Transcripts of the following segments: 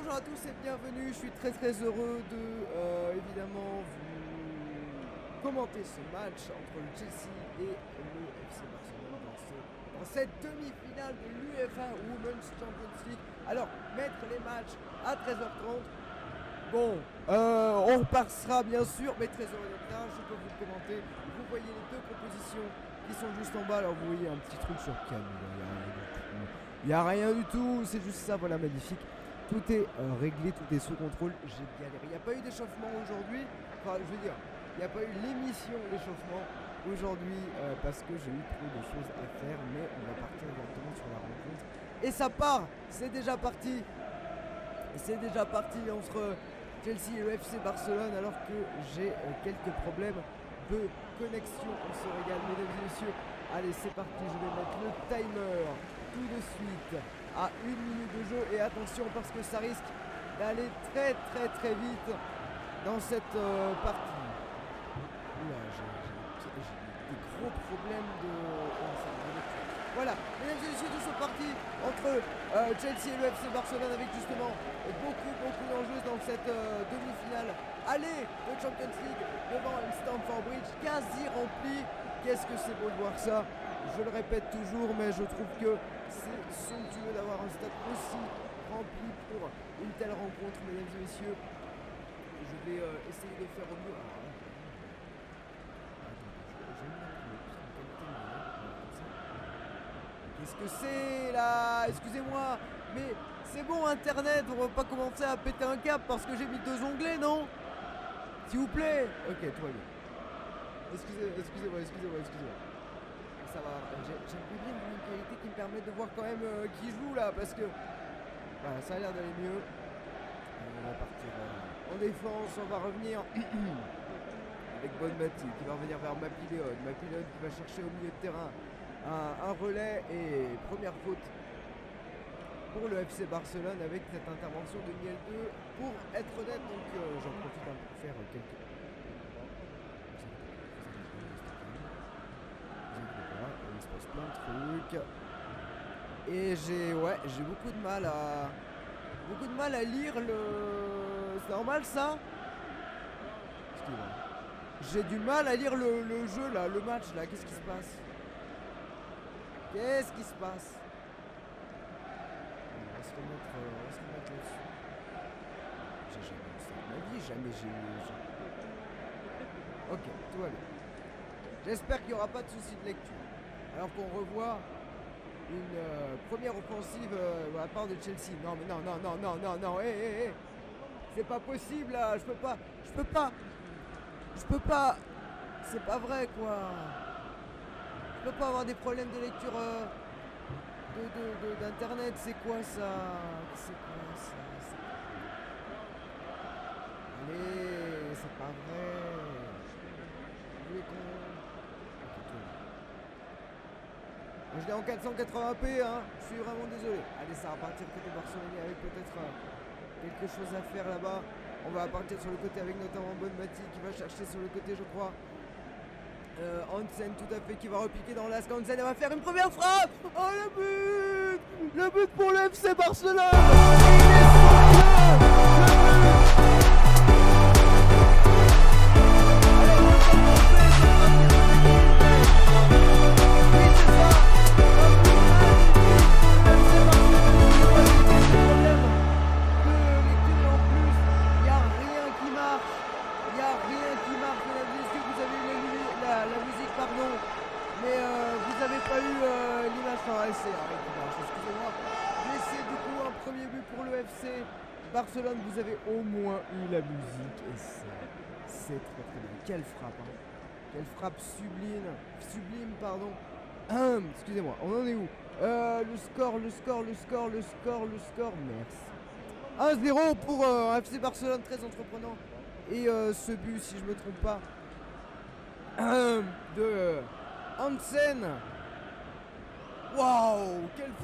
bonjour à tous et bienvenue, je suis très heureux de évidemment vous commenter ce match entre le Chelsea et le FC Barcelone dans cette demi-finale de l'UEFA Women's Champions League. Alors, mettre les matchs à 13h30, bon, on repassera bien sûr, mais très heureux d'être là, je peux vous le commenter. Vous voyez les deux propositions qui sont juste en bas, alors vous voyez un petit truc sur Cam, il n'y a rien du tout, c'est juste ça, voilà, magnifique. Tout est réglé, tout est sous contrôle, j'ai galéré. Il n'y a pas eu d'échauffement aujourd'hui, enfin je veux dire, il n'y a pas eu l'émission d'échauffement aujourd'hui parce que j'ai eu trop de choses à faire, mais on va partir directement sur la rencontre. Et ça part, c'est déjà parti. C'est déjà parti entre Chelsea et le FC Barcelone alors que j'ai quelques problèmes de connexion. On se régale, mesdames et messieurs. Allez, c'est parti, je vais mettre le timer tout de suite à 1 minute de jeu. Et attention parce que ça risque d'aller très vite dans cette partie. Oula, j'ai des gros problèmes de... Voilà, mesdames et messieurs, nous sommes partis entre Chelsea et le FC Barcelone avec justement beaucoup d'enjeux dans cette demi-finale. Allez, de Champions League devant un Stamford Bridge quasi rempli. Qu'est-ce que c'est beau de voir ça. Je le répète toujours, mais je trouve que c'est somptueux d'avoir un stade aussi rempli pour une telle rencontre, mesdames et messieurs. Je vais essayer de faire au mieux. Qu'est-ce que c'est là? Excusez-moi, mais c'est bon internet, on va pas commencer à péter un câble parce que j'ai mis 2 onglets, non? S'il vous plaît. Ok, tout va bien. Excusez-moi. Ça va, j'aimerais bien avoir une qualité qui me permette de voir quand même qui joue là, parce que voilà, ça a l'air d'aller mieux. On va partir en défense, on va revenir avec Bonmati qui va revenir vers Mapileone qui va chercher au milieu de terrain un relais et première faute pour le FC Barcelone avec cette intervention de Miel 2. Pour être honnête, donc j'en profite pour faire quelques... Il se passe plein de trucs. Et j'ai beaucoup de mal à lire le... C'est normal ça? Excusez-moi. J'ai du mal à lire le jeu là, le match là, qu'est-ce qui se passe? Qu'est-ce qui se passe? On va se remettre là-dessus. J'ai jamais vu ça de ma vie, jamais j'ai... Ok, tout va bien. J'espère qu'il n'y aura pas de soucis de lecture. Alors qu'on revoit une première offensive de la part de Chelsea. Non mais non, hé. C'est pas possible là, je peux pas. C'est pas vrai quoi. Je peux pas avoir des problèmes de lecture d'internet, c'est quoi ça? Allez, c'est pas vrai. Vous voulez qu'on... Je l'ai en 480p, hein. Je suis vraiment désolé. Allez, ça va partir côté Barcelone avec peut-être quelque chose à faire là-bas. On va partir sur le côté avec notamment Bonmati qui va chercher sur le côté, je crois. Hansen tout à fait qui va repiquer dans l'asque. Hansen, elle va faire une première frappe. Oh le but pour le FC Barcelone. Excusez-moi, laissez du coup un premier but pour le FC Barcelone. Vous avez au moins eu la musique et c'est très bien. Quelle frappe, hein. Quelle frappe sublime pardon. Excusez-moi, on en est où? Le score, merci. 1-0 pour FC Barcelone, très entreprenant. Et ce but, si je me trompe pas, de Hansen. Waouh, quelle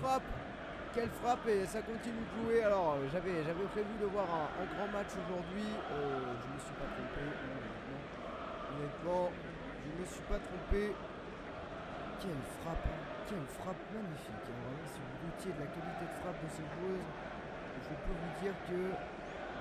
frappe et ça continue de jouer. Alors j'avais prévu de voir un grand match aujourd'hui, je me suis pas trompé, honnêtement, je me suis pas trompé. Quelle frappe magnifique, hein. Vraiment, si vous goûtiez de la qualité de frappe de ces joueuses, je peux vous dire que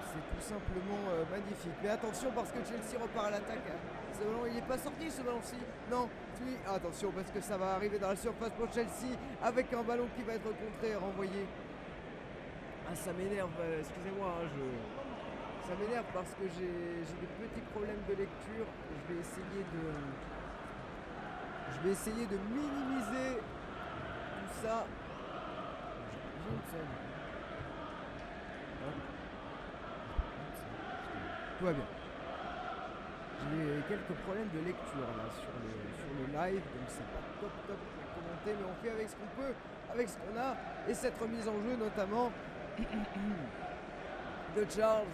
c'est tout simplement magnifique. Mais attention parce que Chelsea repart à l'attaque. Ce ballon, il n'est pas sorti ce ballon-ci. Non, oui, attention parce que ça va arriver dans la surface pour Chelsea avec un ballon qui va être contré et renvoyé. Ah, ça m'énerve, excusez-moi, hein, ça m'énerve parce que j'ai des petits problèmes de lecture. Je vais essayer de minimiser tout ça. J'ai une seule. Tout va bien. J'ai quelques problèmes de lecture là sur le live, donc c'est pas top pour commenter, mais on fait avec ce qu'on peut, avec ce qu'on a, et cette remise en jeu notamment de Charles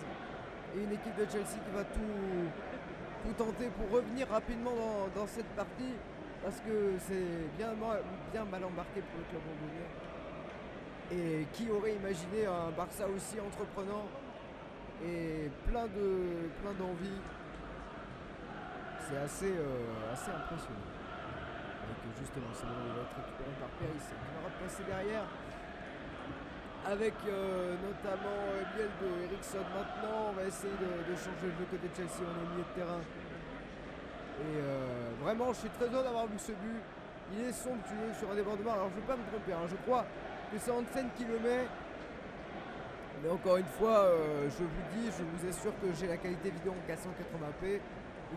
et une équipe de Chelsea qui va tout tenter pour revenir rapidement dans cette partie, parce que c'est bien mal embarqué pour le club londonien. Et qui aurait imaginé un Barça aussi entreprenant et plein d'envie. C'est assez impressionnant. Avec justement ce ballon, il va être récupéré par Peris qui va repasser derrière. Avec notamment Biel de Eriksson maintenant. On va essayer de changer le jeu côté de Chelsea, on est au milieu de terrain. Et vraiment je suis très heureux d'avoir vu ce but. Il est somptueux sur un débordement. Alors je ne vais pas me tromper, hein. Je crois que c'est Hansen qui le met. Mais encore une fois, je vous assure que j'ai la qualité vidéo en 480p.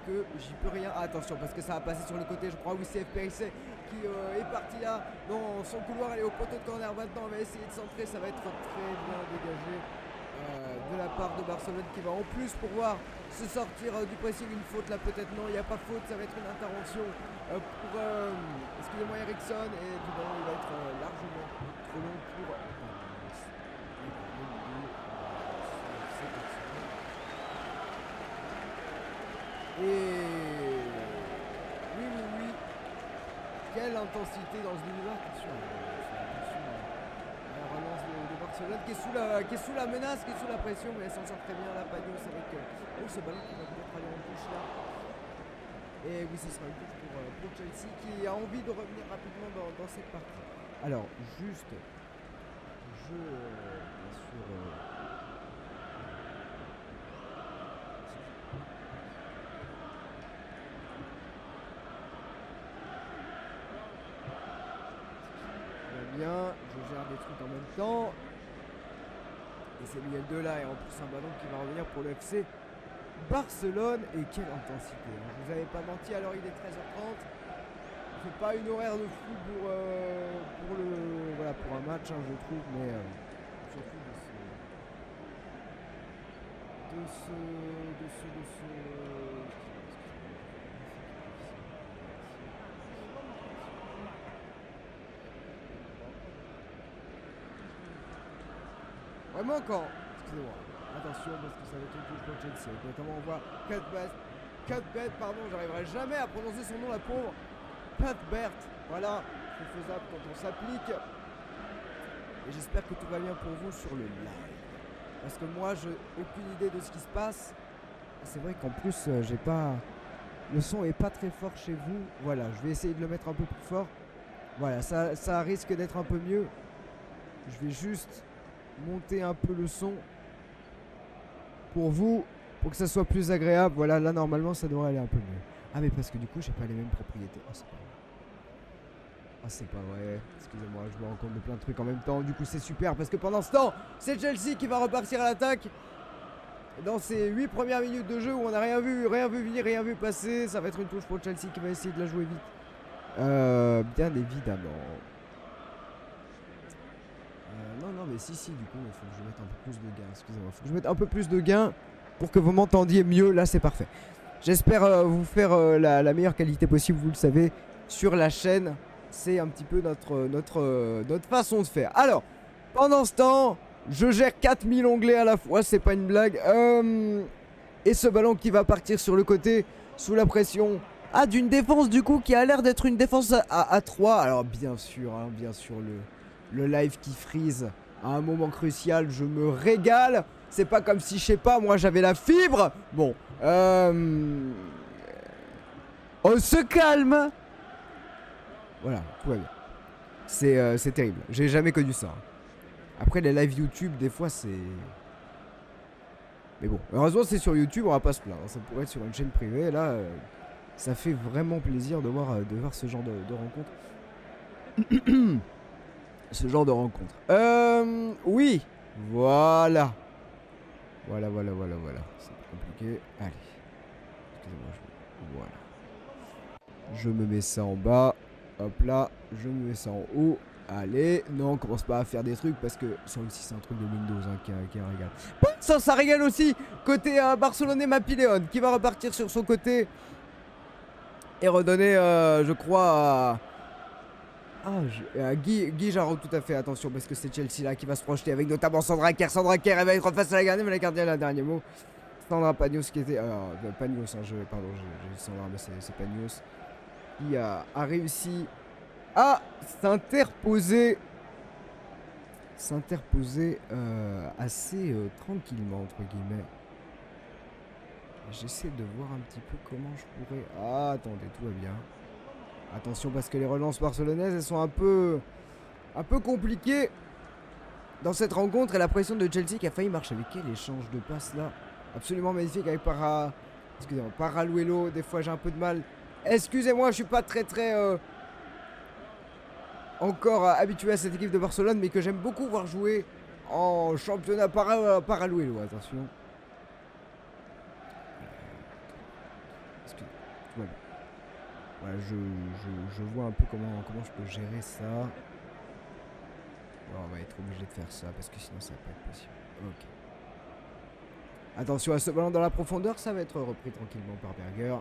Que j'y peux rien. Ah, attention parce que ça va passer sur le côté, je crois. Oui, c'est FPRC qui est parti là dans son couloir, elle est au poteau de corner maintenant, on va essayer de centrer, ça va être très bien dégagé de la part de Barcelone qui va en plus pouvoir se sortir du pressing. Une faute là peut-être, non, il n'y a pas faute, ça va être une intervention pour excusez-moi Eriksson, et du ballon il va être largement trop long pour et oui. Quelle intensité dans ce début-là. Attention à la relance de Barcelone qui est sous la menace, qui est sous la pression, mais elle s'en sort très bien là, Pagnos avec ce ballon qui va peut-être aller en touche là. Et oui, ce sera une touche pour Chelsea qui a envie de revenir rapidement dans cette partie. Alors, juste, bien sûr... bien, je gère des trucs en même temps. Et c'est Miguel de là, et en plus un ballon qui va revenir pour le FC Barcelone. Et quelle intensité, hein. Je vous avais pas menti, alors il est 13h30. C'est pas une horaire de fou pour un match, hein, je trouve, mais surtout de ce vraiment quand... Excusez-moi. Attention parce que ça va être une touche pour Chelsea. Notamment on voit Cuthbert, pardon, j'arriverai jamais à prononcer son nom, la pauvre. Cuthbert. Voilà, c'est faisable quand on s'applique. Et j'espère que tout va bien pour vous sur le live. Parce que moi, j'ai aucune idée de ce qui se passe. C'est vrai qu'en plus, j'ai pas... Le son est pas très fort chez vous. Voilà, je vais essayer de le mettre un peu plus fort. Voilà, ça risque d'être un peu mieux. Je vais juste monter un peu le son pour vous, pour que ça soit plus agréable. Voilà, là normalement ça devrait aller un peu mieux. Ah mais parce que du coup j'ai pas les mêmes propriétés. Oh, c'est pas vrai. Excusez-moi, je me rends compte de plein de trucs en même temps. Du coup c'est super parce que pendant ce temps c'est Chelsea qui va repartir à l'attaque. Dans ces 8 premières minutes de jeu où on n'a rien vu venir, rien vu passer. Ça va être une touche pour Chelsea qui va essayer de la jouer vite. Bien évidemment. Non, mais si, du coup, il faut que je mette un peu plus de gain. Excusez-moi, il faut que je mette un peu plus de gain pour que vous m'entendiez mieux. Là, c'est parfait. J'espère vous faire la meilleure qualité possible, vous le savez, sur la chaîne. C'est un petit peu notre façon de faire. Alors, pendant ce temps, je gère 4000 onglets à la fois, c'est pas une blague. Et ce ballon qui va partir sur le côté, sous la pression. Ah, d'une défense, du coup, qui a l'air d'être une défense à 3. Alors, bien sûr, le live qui freeze à un moment crucial, je me régale. C'est pas comme si, je sais pas, moi j'avais la fibre. Bon, on se calme. Voilà, tout va bien. C'est terrible, j'ai jamais connu ça. Après, les lives YouTube, des fois, c'est... Mais bon, heureusement, c'est sur YouTube, on va pas se plaindre. Ça pourrait être sur une chaîne privée. Là, ça fait vraiment plaisir de voir ce genre de rencontre. Ce genre de rencontre. Oui. Voilà. Voilà. C'est compliqué. Allez. Excusez-moi. Voilà. Je me mets ça en bas. Hop là. Je me mets ça en haut. Allez. Non, on commence pas à faire des trucs parce que ça aussi, c'est un truc de Windows hein, qui régale. Bon, ça régale aussi. Côté barcelonais Mapiléon qui va repartir sur son côté. Et redonner, je crois, Guy Jarreau, tout à fait, attention, parce que c'est Chelsea là qui va se projeter avec notamment Sandra Kerr. Sandra Kerr, elle va être face à la gardienne, mais la gardienne a le dernier mot. Sandra Pagnos qui était. Pagnos, hein, pardon, j'ai dit Sandra, mais c'est Pagnos. Qui a réussi à s'interposer. Assez tranquillement, entre guillemets. J'essaie de voir un petit peu comment je pourrais... Ah, attendez, tout va bien. Attention parce que les relances barcelonaises, elles sont un peu compliquées dans cette rencontre. Et la pression de Chelsea qui a failli marcher. Avec quel échange de passes là. Absolument magnifique avec excusez-moi, Paraluelo. Des fois j'ai un peu de mal. Excusez-moi, je suis pas très encore habitué à cette équipe de Barcelone. Mais que j'aime beaucoup voir jouer en championnat. Paraluelo, attention. Voilà, je vois un peu comment je peux gérer ça. Bon, on va être obligé de faire ça parce que sinon ça va pas être possible. Ok. Attention à ce ballon dans la profondeur, ça va être repris tranquillement par Berger.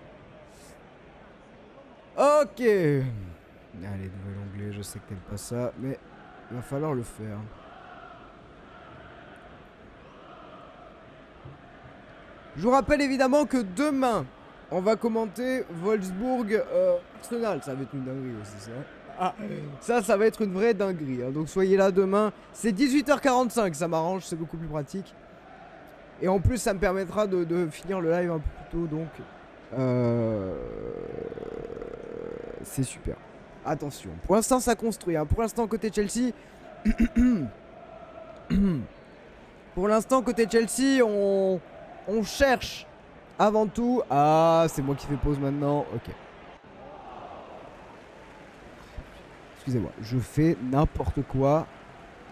Ok. Allez, nouvel onglet, je sais que t'aimes pas ça, mais il va falloir le faire. Je vous rappelle évidemment que demain, on va commenter Wolfsburg Arsenal. Ça va être une dinguerie aussi, ça. Ça va être une vraie dinguerie. Hein. Donc soyez là demain. C'est 18h45, ça m'arrange, c'est beaucoup plus pratique. Et en plus, ça me permettra de finir le live un peu plus tôt. Donc, c'est super. Attention. Pour l'instant, ça construit. Hein. Pour l'instant, côté Chelsea... Pour l'instant, côté Chelsea, on cherche... Avant tout, c'est moi qui fais pause maintenant. Ok. Excusez-moi, je fais n'importe quoi.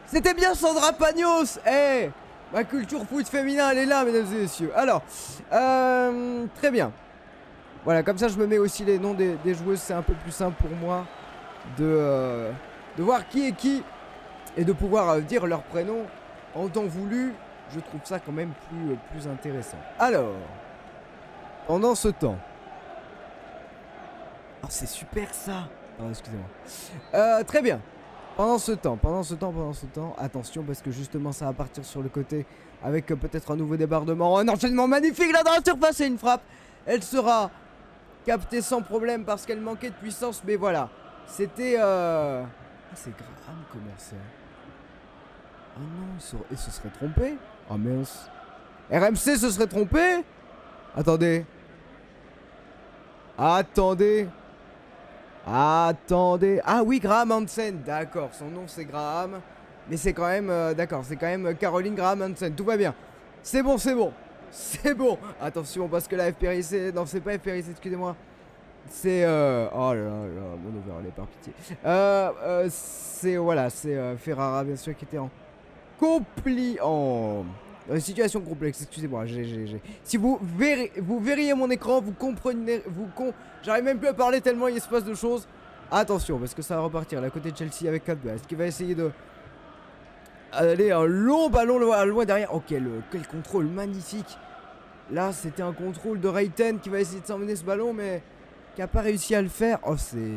C'était bien Sandra Pagnos. Ma culture foot féminin, elle est là, mesdames et messieurs. Alors, très bien. Voilà, comme ça, je me mets aussi les noms des joueuses. C'est un peu plus simple pour moi de voir qui est qui et de pouvoir dire leur prénom en temps voulu. Je trouve ça quand même plus intéressant. Alors. Pendant ce temps. Oh, c'est super ça. Oh, excusez-moi. Très bien. Pendant ce temps. Attention parce que justement ça va partir sur le côté. Avec peut-être un nouveau débordement. Un enchaînement magnifique là dans la surface et une frappe. Elle sera captée sans problème parce qu'elle manquait de puissance. Mais voilà. C'était... Ah, c'est Graham comment ça. Oh non, il se serait trompé. Oh mince. RMC se serait trompé. Attendez. Ah oui, Graham Hansen. D'accord, son nom c'est Graham. Mais c'est quand même... d'accord, c'est quand même Caroline Graham Hansen. Tout va bien. C'est bon. Attention, parce que la FPRIC... Non, c'est pas FPRIC, excusez-moi. C'est... Oh là là, mon overlay, par pitié. C'est Ferrara, bien sûr, qui était en... Dans une situation complexe, excusez-moi, Si vous verriez mon écran, vous comprenez, j'arrive même plus à parler tellement il se passe de choses. Attention, parce que ça va repartir, là, côté de Chelsea avec Cadbury, qui va essayer de... Aller un long ballon loin derrière. Oh, quel contrôle magnifique. Là, c'était un contrôle de Reiten qui va essayer de s'emmener ce ballon, mais qui n'a pas réussi à le faire. Oh, c'était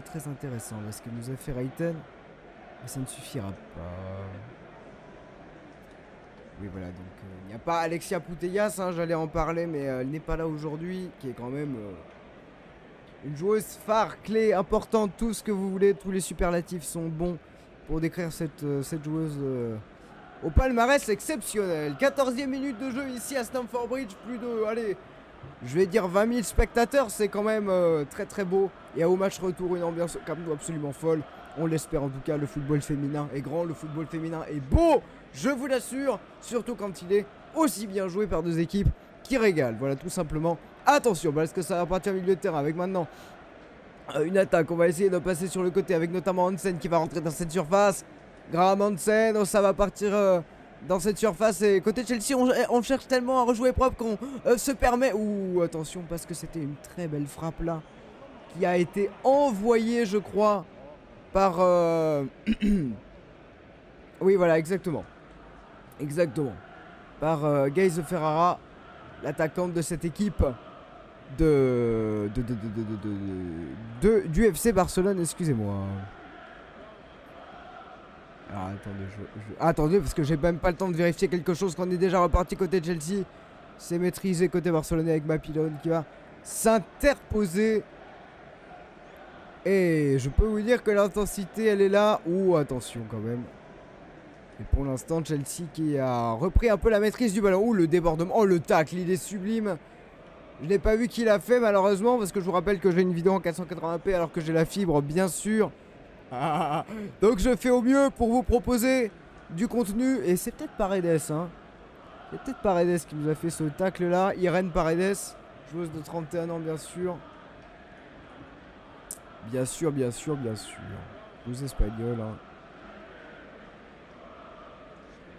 très intéressant, là, ce que nous a fait Reiten. Ça ne suffira pas. Oui, voilà, donc il n'y a pas Alexia Putellas, hein, j'allais en parler, mais elle n'est pas là aujourd'hui, qui est quand même une joueuse phare, clé, importante, tout ce que vous voulez, tous les superlatifs sont bons pour décrire cette joueuse au palmarès exceptionnel. 14e minute de jeu ici à Stamford Bridge, plus de je vais dire 20 000 spectateurs, c'est quand même très très beau. Et au match retour, une ambiance absolument folle. On l'espère en tout cas, le football féminin est grand, le football féminin est beau, je vous l'assure, surtout quand il est aussi bien joué par deux équipes qui régalent. Voilà, tout simplement. Attention, parce que ça va partir au milieu de terrain avec maintenant une attaque. On va essayer de passer sur le côté avec notamment Hansen qui va rentrer dans cette surface. Graham Hansen, ça va partir dans cette surface. Et côté Chelsea, on cherche tellement à rejouer propre qu'on se permet. Ouh, attention, parce que c'était une très belle frappe là qui a été envoyée, je crois, par... oui, voilà, exactement. Exactement. Par Gaze Ferrara, l'attaquante de cette équipe du FC Barcelone, excusez-moi. Alors attendez, parce que j'ai même pas le temps de vérifier quelque chose qu'on est déjà reparti côté Chelsea. C'est maîtrisé côté barcelonais avec Mapillon qui va s'interposer. Et je peux vous dire que l'intensité elle est là. Ouh, attention quand même. Et pour l'instant Chelsea qui a repris un peu la maîtrise du ballon. Ouh, le débordement, oh le tacle, il est sublime. Je n'ai pas vu qui l'a fait malheureusement, parce que je vous rappelle que j'ai une vidéo en 480p alors que j'ai la fibre bien sûr. Donc je fais au mieux pour vous proposer du contenu. Et c'est peut-être Paredes, hein. C'est peut-être Paredes qui nous a fait ce tacle là. Irène Paredes, joueuse de 31 ans bien sûr. Bien sûr. Joueuse espagnole, hein.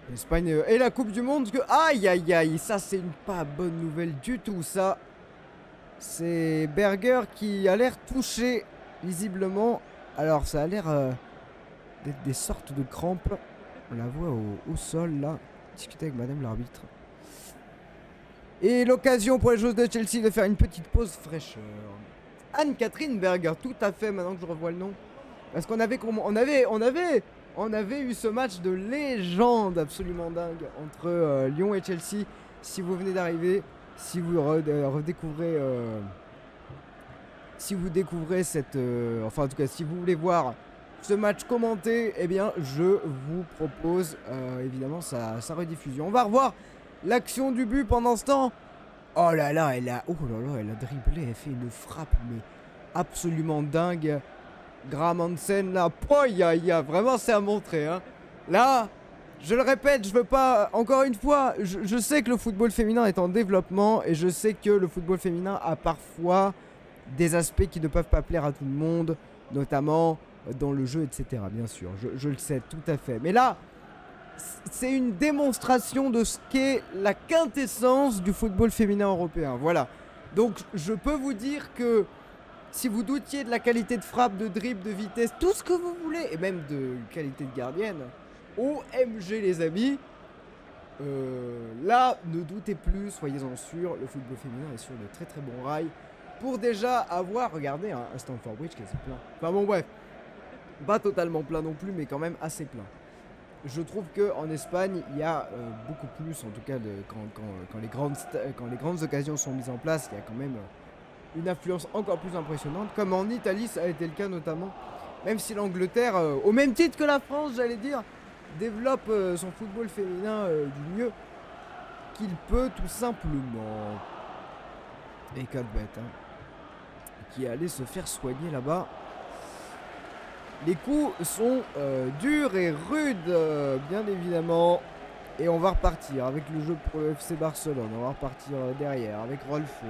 L'Espagne et la Coupe du Monde que... Aïe aïe aïe, ça c'est une pas bonne nouvelle du tout ça. C'est Berger qui a l'air touché visiblement. Alors ça a l'air d'être des sortes de crampes. On la voit au sol là. Discuter avec madame l'arbitre. Et l'occasion pour les joueuses de Chelsea de faire une petite pause fraîcheur. Anne-Catherine Berger, tout à fait, maintenant que je revois le nom. Parce qu'on avait eu ce match de légende absolument dingue entre Lyon et Chelsea. Si vous venez d'arriver, si vous redécouvrez... si vous découvrez cette... enfin en tout cas si vous voulez voir ce match commenté, eh bien je vous propose évidemment sa rediffusion. On va revoir l'action du but pendant ce temps. Oh là là, elle a dribblé, elle fait une frappe mais absolument dingue. Graham Hansen là, vraiment c'est à montrer hein. Là, je le répète, je veux pas, encore une fois, je sais que le football féminin est en développement et je sais que le football féminin a parfois des aspects qui ne peuvent pas plaire à tout le monde, notamment dans le jeu, etc. Bien sûr, je le sais tout à fait. Mais là, c'est une démonstration de ce qu'est la quintessence du football féminin européen. Voilà. Donc, je peux vous dire que si vous doutiez de la qualité de frappe, de dribble, de vitesse, tout ce que vous voulez, et même de qualité de gardienne, OMG les amis, là, ne doutez plus, soyez-en sûrs, le football féminin est sur de très très bons rails. Pour déjà avoir, regardez, un Stamford Bridge qui est assez plein. Enfin bon bref, pas totalement plein non plus, mais quand même assez plein. Je trouve qu'en Espagne, il y a beaucoup plus, en tout cas quand les grandes occasions sont mises en place, il y a quand même une affluence encore plus impressionnante. Comme en Italie, ça a été le cas notamment. Même si l'Angleterre, au même titre que la France, j'allais dire, développe son football féminin du mieux qu'il peut tout simplement. Et quelle bête, hein. Qui allait se faire soigner là-bas. Les coups sont durs et rudes, bien évidemment. Et on va repartir avec le jeu pour le FC Barcelone. On va repartir derrière avec Rolfo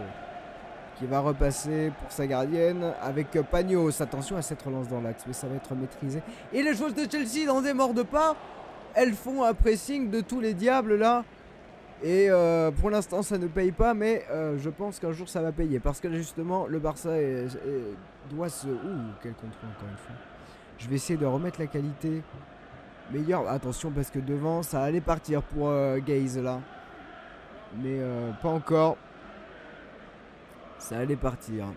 qui va repasser pour sa gardienne avec Pagnos. Attention à cette relance dans l'axe, mais ça va être maîtrisé. Et les joueuses de Chelsea dans des morts de pas, elles font un pressing de tous les diables là. Et pour l'instant ça ne paye pas, mais je pense qu'un jour ça va payer. Parce que justement le Barça doit se... Ouh, quel contrôle encore une fois. Je vais essayer de remettre la qualité meilleure. Attention parce que devant ça allait partir pour Gaze là. Mais pas encore. Ça allait partir.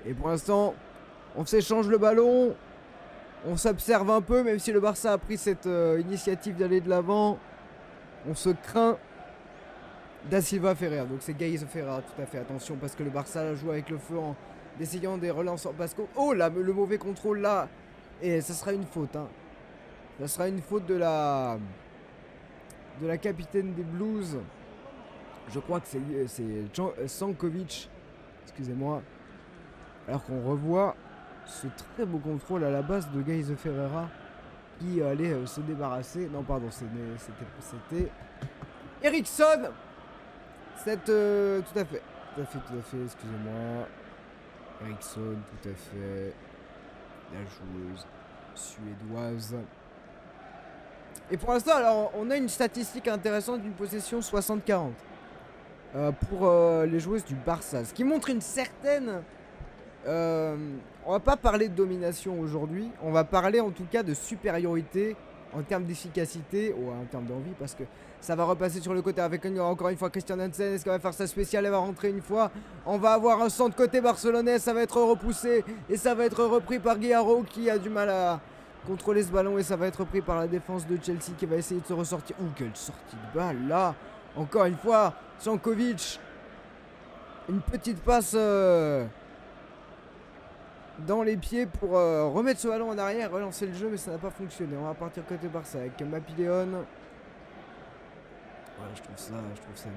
Et pour l'instant on s'échange le ballon. On s'observe un peu, même si le Barça a pris cette initiative d'aller de l'avant. On se craint. Da Silva Ferrer, donc c'est Gaze Ferrer, tout à fait, attention parce que le Barça la joue avec le feu en essayant des relances parce que... Oh là, le mauvais contrôle là. Et ça sera une faute hein. Ça sera une faute de la capitaine des Blues. Je crois que c'est Sankovic Excusez-moi. Alors qu'on revoit ce très beau contrôle à la base de Guy de Ferreira qui allait se débarrasser. Non, pardon, c'était Eriksson. Tout à fait, excusez-moi. Eriksson, tout à fait. La joueuse suédoise. Et pour l'instant, alors, on a une statistique intéressante d'une possession 60-40 pour les joueuses du Barça. Ce qui montre une certaine... on va pas parler de domination aujourd'hui. On va parler en tout cas de supériorité en termes d'efficacité ou en termes d'envie, parce que ça va repasser sur le côté avec encore une fois Christian Hansen. Est-ce qu'elle va faire sa spéciale? Elle va rentrer une fois. On va avoir un centre côté barcelonais. Ça va être repoussé et ça va être repris par Guillaro qui a du mal à contrôler ce ballon, et ça va être repris par la défense de Chelsea qui va essayer de se ressortir. Ouh, quelle sortie de balle là! Encore une fois, Sankovic. Une petite passe dans les pieds pour remettre ce ballon en arrière, relancer le jeu, mais ça n'a pas fonctionné. On va partir côté Barça avec Mapiléon. Voilà, je trouve ça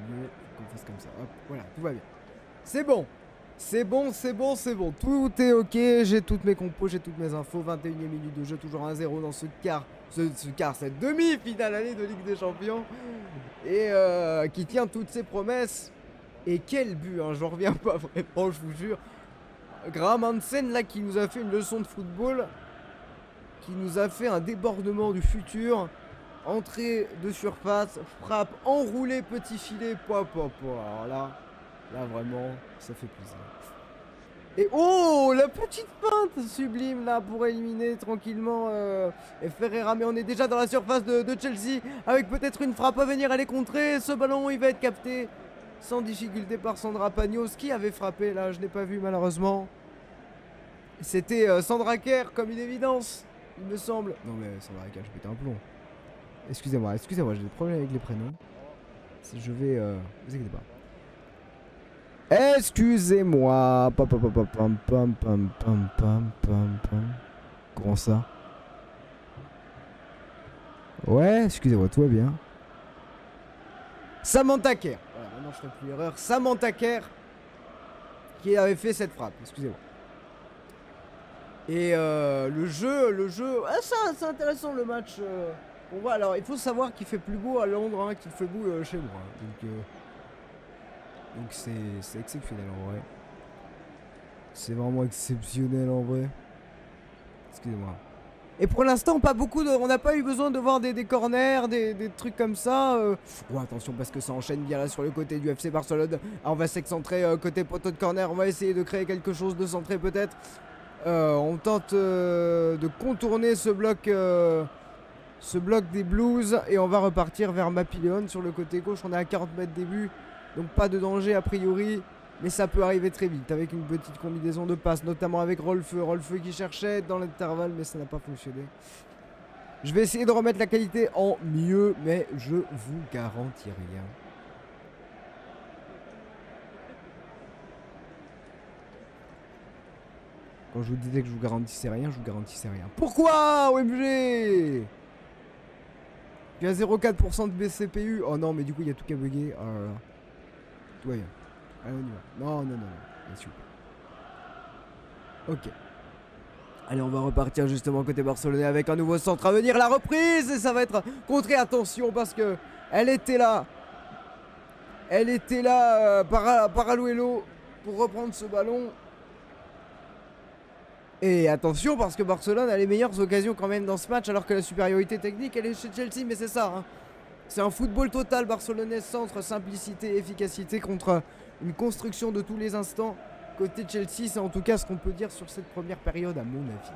mieux qu'on fasse comme ça. Hop, voilà, tout va bien. C'est bon. C'est bon. Tout est ok. J'ai toutes mes compos, j'ai toutes mes infos. 21e minute de jeu, toujours 1-0 dans cette demi-finale année de Ligue des Champions. Et qui tient toutes ses promesses. Et quel but, hein, j'en reviens pas vraiment, je vous jure. Graham Hansen là qui nous a fait une leçon de football, qui nous a fait un débordement du futur, entrée de surface, frappe, enroulé, petit filet, alors là vraiment ça fait plaisir. Et oh, la petite feinte sublime là pour éliminer tranquillement Ferreira, mais on est déjà dans la surface de Chelsea avec peut-être une frappe à venir, elle est contrée, ce ballon il va être capté sans difficulté par Sandra Pagnos qui avait frappé là, je n'ai pas vu malheureusement. C'était Sandra Kerr comme une évidence, il me semble. Non mais Sandra Kerr, je pétais un plomb. Excusez-moi, j'ai des problèmes avec les prénoms. Si je vais... vous inquiétez pas. Excusez-moi. Comment ça? Ouais, excusez-moi, tout va bien. Samantha Kerr. Voilà, maintenant je ferai plus l'erreur. Samantha Kerr qui avait fait cette frappe, excusez-moi. Et le jeu, ah, c'est intéressant le match. On voit, alors il faut savoir qu'il fait plus beau à Londres hein, qu'il fait beau chez moi. Donc c'est exceptionnel en vrai. C'est vraiment exceptionnel en vrai. Excusez-moi. Et pour l'instant, pas beaucoup de, on n'a pas eu besoin de voir des corners, des trucs comme ça. Oh, attention parce que ça enchaîne bien là sur le côté du FC Barcelone. Alors, on va s'excentrer côté poteau de corner. On va essayer de créer quelque chose de centré peut-être. On tente de contourner ce bloc des Blues et on va repartir vers Mapiléon sur le côté gauche. On est à 40 mètres des buts, donc pas de danger a priori, mais ça peut arriver très vite avec une petite combinaison de passes, notamment avec Rolfeu qui cherchait dans l'intervalle mais ça n'a pas fonctionné. Je vais essayer de remettre la qualité en mieux, mais je vous garantis rien. Quand je vous disais que je vous garantissais rien, je vous garantissais rien. Pourquoi OMG? Il y a 0,4% de BCPU. Oh non, mais du coup, il y a tout qu'à bugger. Oh là là. Tout va bien. Allez, on y va. Non. Bien sûr. Ok. Allez, on va repartir justement côté barcelonais avec un nouveau centre à venir. La reprise, et ça va être contré. Attention, parce que elle était là. Par Aluelo pour reprendre ce ballon. Et attention parce que Barcelone a les meilleures occasions quand même dans ce match, alors que la supériorité technique elle est chez Chelsea, mais c'est ça hein. C'est un football total barcelonais, centre, simplicité, efficacité contre une construction de tous les instants. Côté Chelsea, c'est en tout cas ce qu'on peut dire sur cette première période à mon avis.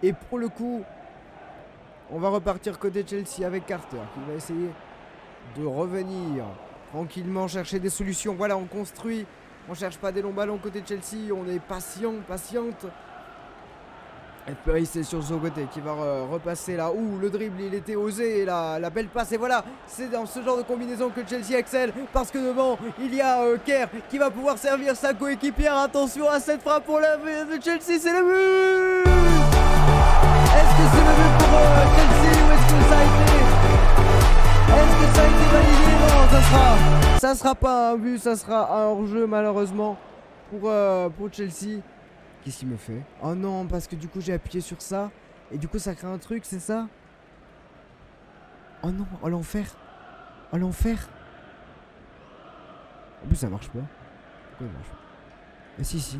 Et pour le coup, on va repartir côté Chelsea avec Carter qui va essayer de revenir tranquillement chercher des solutions. Voilà, on construit, on cherche pas des longs ballons côté Chelsea, on est patiente. Perry c'est sur son côté qui va repasser là. Ouh, le dribble il était osé et la belle passe. Et voilà, c'est dans ce genre de combinaison que Chelsea excelle. Parce que devant il y a Kerr qui va pouvoir servir sa coéquipière. Attention à cette frappe pour la de Chelsea, c'est le but. Est-ce que c'est le but pour Chelsea ou est-ce que ça a été validé? Non, ça sera pas un but, ça sera un hors-jeu malheureusement. pour Chelsea. Qu'est-ce qu'il me fait? Oh non, parce que du coup j'ai appuyé sur ça. Et du coup ça crée un truc, c'est ça? Oh non, oh l'enfer. Oh l'enfer. En plus ça marche pas. Pourquoi il marche pas? Mais si.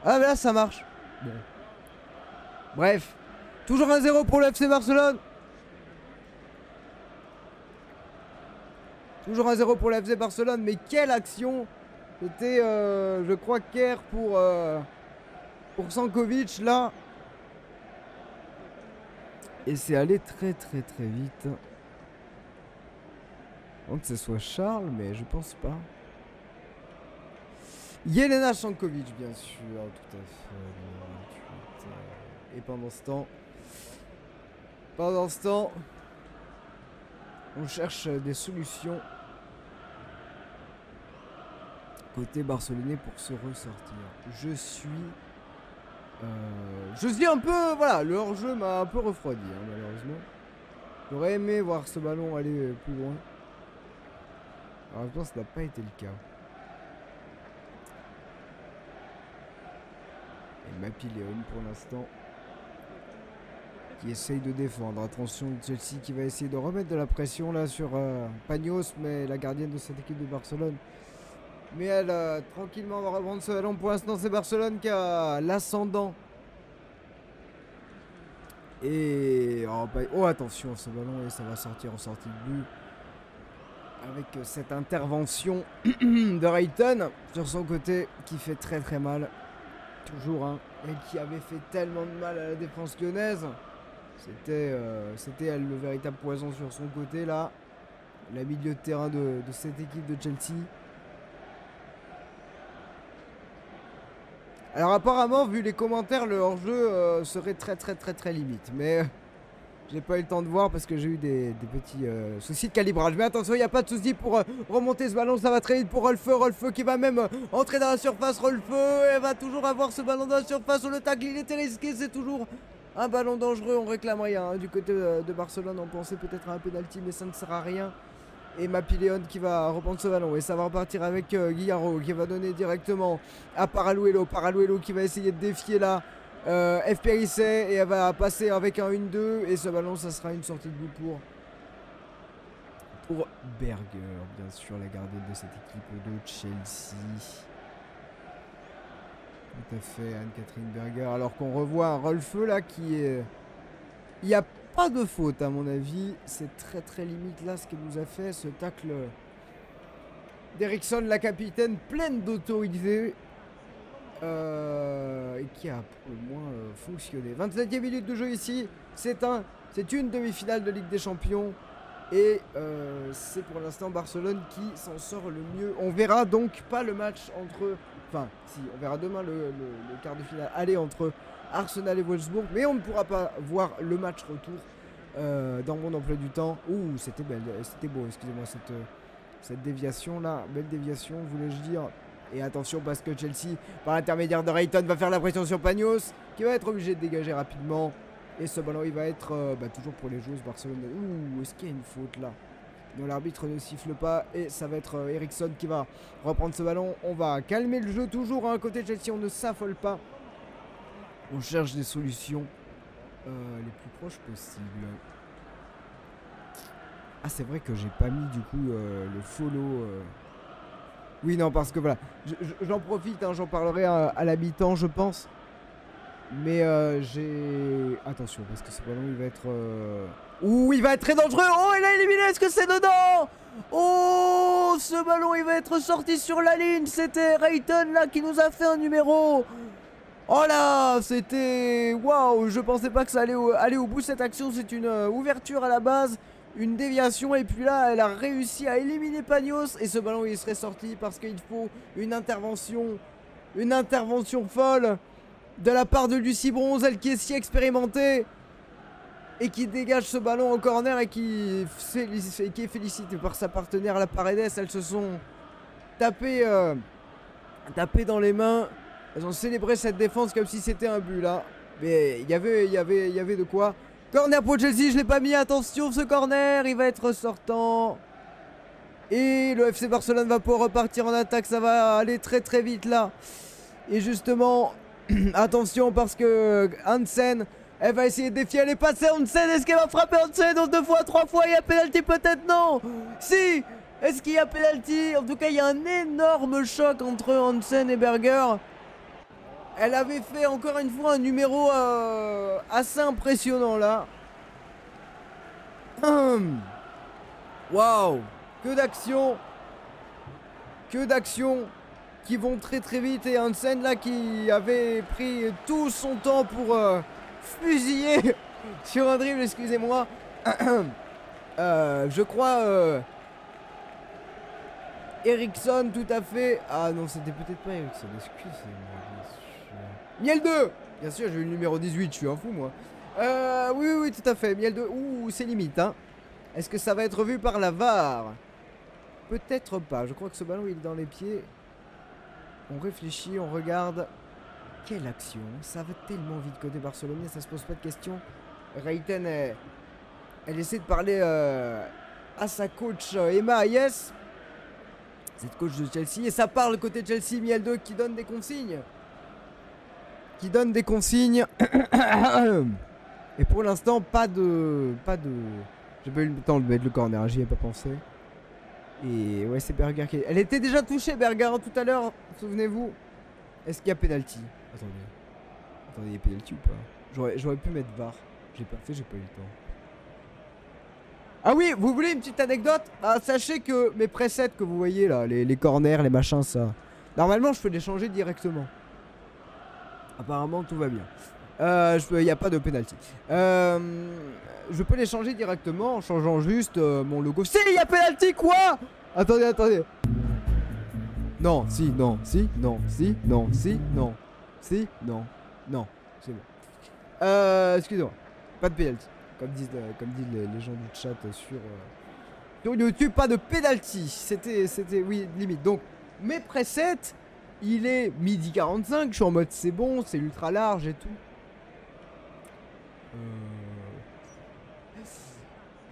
Ah mais là ça marche. Bon. Bref. Toujours 1-0 pour le FC Barcelone. Toujours 1-0 pour le FC Barcelone. Mais quelle action. C'était je crois Kerr pour Sankovic là. Et c'est allé très vite. Donc que ce soit Charles, mais je pense pas. Jelena Sankovic, bien sûr, tout à fait. Et pendant ce temps, on cherche des solutions côté barcelonais pour se ressortir. Je suis un peu, voilà, le hors-jeu m'a un peu refroidi, hein, malheureusement. J'aurais aimé voir ce ballon aller plus loin. En même temps, ça n'a pas été le cas. Et Mapiléon pour l'instant qui essaye de défendre. Attention, Chelsea qui va essayer de remettre de la pression là sur Pagnos, mais la gardienne de cette équipe de Barcelone. Mais elle tranquillement va reprendre ce ballon. Pour l'instant, c'est Barcelone qui a l'ascendant. Et oh attention, ce ballon et ça va sortir en sortie de but. Avec cette intervention de Rayton sur son côté qui fait très mal. Toujours, hein, et qui avait fait tellement de mal à la défense lyonnaise. C'était elle le véritable poison sur son côté là. La milieu de terrain de cette équipe de Chelsea. Alors apparemment, vu les commentaires, le hors-jeu serait très limite. Mais j'ai pas eu le temps de voir parce que j'ai eu des petits soucis de calibrage. Mais attention, il n'y a pas de souci pour remonter ce ballon. Ça va très vite pour Rolfeu qui va même entrer dans la surface. Rolfeu, elle va toujours avoir ce ballon dans la surface. Le tacle, il était risqué. C'est toujours un ballon dangereux. On réclame rien. Hein. Du côté de Barcelone, on pensait peut-être à un penalty, mais ça ne sert à rien. Et Mapiléon qui va reprendre ce ballon. Et ça va repartir avec Guillaro qui va donner directement à Paraluelo. Paraluelo qui va essayer de défier là. FPRIC et elle va passer avec un 1-2 et ce ballon ça sera une sortie de but pour Berger, bien sûr la gardienne de cette équipe de Chelsea. Tout à fait, Anne-Catherine Berger, alors qu'on revoit un Rolfeu là qui est... Il n'y a pas de faute à mon avis, c'est très limite là ce qu'il nous a fait, ce tacle d'Eriksson, la capitaine pleine d'autorité. Et qui a pour le moins fonctionné. 27e minute de jeu ici. C'est une demi-finale de Ligue des Champions. Et c'est pour l'instant Barcelone qui s'en sort le mieux. On verra donc pas le match entre... Enfin, si, on verra demain le quart de finale aller entre Arsenal et Wolfsburg. Mais on ne pourra pas voir le match retour dans mon emploi du temps. Ouh, c'était beau, excusez-moi, cette déviation là. Belle déviation, voulais-je dire. Et attention parce que Chelsea, par l'intermédiaire de Rayton, va faire la pression sur Pagnos, qui va être obligé de dégager rapidement. Et ce ballon, il va être toujours pour les joueuses Barcelone. Ouh, est-ce qu'il y a une faute là? Non, l'arbitre ne siffle pas. Et ça va être Eriksson qui va reprendre ce ballon. On va calmer le jeu toujours. À un côté de Chelsea, on ne s'affole pas. On cherche des solutions les plus proches possibles. Ah, c'est vrai que j'ai pas mis du coup le follow... Oui, non, parce que voilà, j'en profite, hein, j'en parlerai à la mi-temps, je pense. Mais j'ai... Attention, parce que ce ballon, il va être... Ouh, il va être très dangereux. Oh, il a éliminé, est-ce que c'est dedans? Oh, ce ballon, il va être sorti sur la ligne. C'était Rayton, là, qui nous a fait un numéro. Oh là, c'était... Waouh, je pensais pas que ça allait aller au bout, cette action. C'est une ouverture à la base. Une déviation et puis là elle a réussi à éliminer Pagnos et ce ballon il serait sorti parce qu'il faut une intervention folle de la part de Lucie Bronze, elle qui est si expérimentée et qui dégage ce ballon en corner et qui est félicitée par sa partenaire la Paredes. Elles se sont tapées dans les mains, elles ont célébré cette défense comme si c'était un but là, mais il y avait de quoi. Corner pour Chelsea, je l'ai pas mis, attention ce corner, il va être sortant. Et le FC Barcelone va pouvoir repartir en attaque. Ça va aller très très vite là. Et justement, attention parce que Hansen, elle va essayer de défier. Elle est passée Hansen. Est-ce qu'elle va frapper Hansen? Donc 2 fois, 3 fois. Il y a pénalty peut-être? Non. Si. Est-ce qu'il y a pénalty? En tout cas, il y a un énorme choc entre Hansen et Berger. Elle avait fait encore une fois un numéro assez impressionnant là. Waouh. Que d'action. Que d'action qui vont très très vite. Et Hansen là qui avait pris tout son temps pour fusiller sur un dribble, excusez-moi. Je crois Eriksson, tout à fait. Ah non, c'était peut-être pas Eriksson, excusez-moi. Miel 2. Bien sûr, j'ai eu le numéro 18, je suis un fou moi. Oui, tout à fait, Miel 2. Ouh, c'est limite, hein. Est-ce que ça va être vu par la VAR? Peut-être pas, je crois que ce ballon il est dans les pieds. On réfléchit, on regarde. Quelle action. Ça va tellement vite côté barcelonais, ça se pose pas de questions. Reiten, elle essaie de parler à sa coach Emma Hayes, cette coach de Chelsea. Et ça parle côté Chelsea, Miel 2 qui donne des consignes. Et pour l'instant, pas de... J'ai pas eu le temps de mettre le corner, j'y ai pas pensé. Et ouais, c'est Berger qui... Elle était déjà touchée, Berger, hein, tout à l'heure, souvenez-vous. Est-ce qu'il y a penalty? Attendez, il y a penalty ou pas? J'aurais pu mettre VAR. J'ai pas fait, j'ai pas eu le temps. Ah oui, vous voulez une petite anecdote? Sachez que mes presets que vous voyez là, les corners, les machins, ça... Normalement, je peux les changer directement. Apparemment, tout va bien. Il n'y a pas de penalty. Je peux les changer directement en changeant juste mon logo. Si, il y a penalty, quoi? Attendez. Non, si, non, si, non, si, non, si, non, si, non, non, c'est bon. Excusez-moi, pas de penalty. Comme disent les gens du chat sur YouTube, pas de penalty. C'était, oui, limite. Donc, mes presets, il est midi 45, je suis en mode c'est bon, c'est ultra large et tout.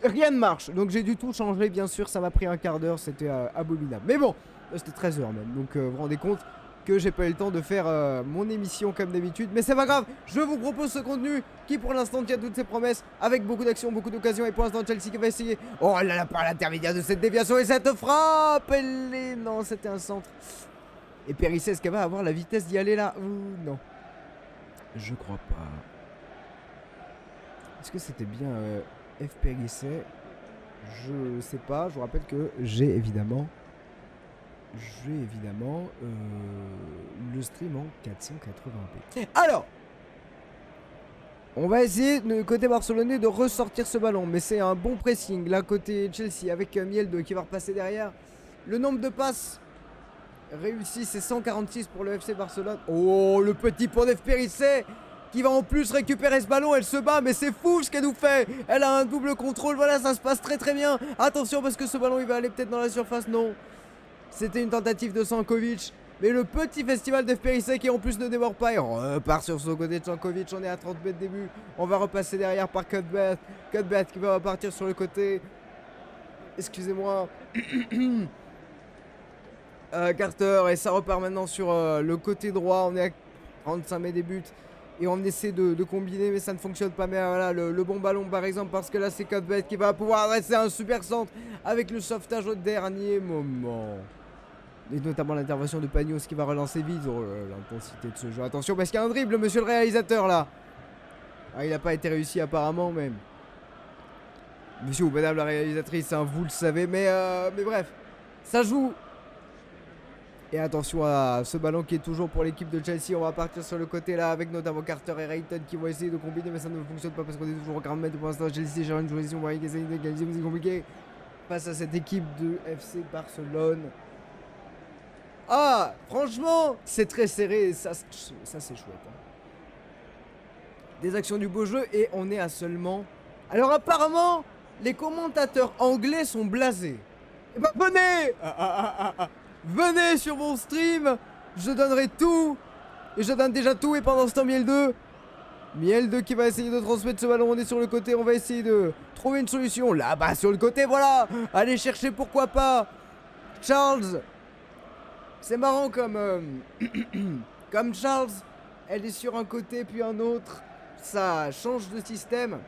Rien ne marche, donc j'ai dû tout changer, bien sûr, ça m'a pris un quart d'heure, c'était abominable. Mais bon, c'était 13 h même, donc vous vous rendez compte que j'ai pas eu le temps de faire mon émission comme d'habitude. Mais c'est pas grave, je vous propose ce contenu qui pour l'instant tient toutes ses promesses, avec beaucoup d'actions, beaucoup d'occasions. Et pour l'instant Chelsea qui va essayer, oh là là, par l'intermédiaire de cette déviation et cette frappe, non, c'était un centre. Et Périssé, est-ce qu'elle va avoir la vitesse d'y aller là? Ouh, non. Je crois pas. Est-ce que c'était bien F. Périssé? Je sais pas. Je vous rappelle que j'ai évidemment le stream en 480p. Alors, on va essayer, côté barcelonais, de ressortir ce ballon. Mais c'est un bon pressing. Là, côté Chelsea, avec Miel 2 qui va repasser derrière. Le nombre de passes réussi, c'est 146 pour le FC Barcelone. Oh, le petit pont d'F. Périssé qui va en plus récupérer ce ballon. Elle se bat, mais c'est fou ce qu'elle nous fait. Elle a un double contrôle. Voilà, ça se passe très très bien. Attention parce que ce ballon, il va aller peut-être dans la surface. Non, c'était une tentative de Sankovic. Mais le petit festival d'F. Périssé qui en plus ne démord pas. Et on repart sur son côté de Sankovic. On est à 30 mètres début. On va repasser derrière par Cuthbert. Cuthbert qui va repartir sur le côté. Excusez-moi. Carter, et ça repart maintenant sur le côté droit. On est à 35 mètres des buts et on essaie de combiner, mais ça ne fonctionne pas. Mais voilà, le bon ballon par exemple, parce que là c'est Cuthbert qui va pouvoir adresser un super centre avec le sauvetage au dernier moment. Et notamment l'intervention de Pagnos qui va relancer vite. Oh, l'intensité de ce jeu. Attention parce qu'il y a un dribble, monsieur le réalisateur là. Ah, il n'a pas été réussi apparemment même. Monsieur ou madame la réalisatrice, hein, vous le savez, mais bref, ça joue. Et attention à ce ballon qui est toujours pour l'équipe de Chelsea. On va partir sur le côté là avec notamment Carter et Reiten qui vont essayer de combiner, mais ça ne fonctionne pas parce qu'on est toujours en 40 mètres pour l'instant. Chelsea gère une position qui essaie d'égaliser, mais c'est compliqué face à cette équipe de FC Barcelone. Ah, franchement, c'est très serré et ça c'est chouette. Hein. Des actions du beau jeu et on est à seulement... Alors apparemment, les commentateurs anglais sont blasés. Eh ben venez venez sur mon stream, je donnerai tout. Et je donne déjà tout. Et pendant ce temps, Miel 2 qui va essayer de transmettre ce ballon. On est sur le côté, on va essayer de trouver une solution. Là-bas sur le côté, voilà. Allez chercher, pourquoi pas. Charles, c'est marrant comme, comme Charles, elle est sur un côté puis un autre, ça change de système.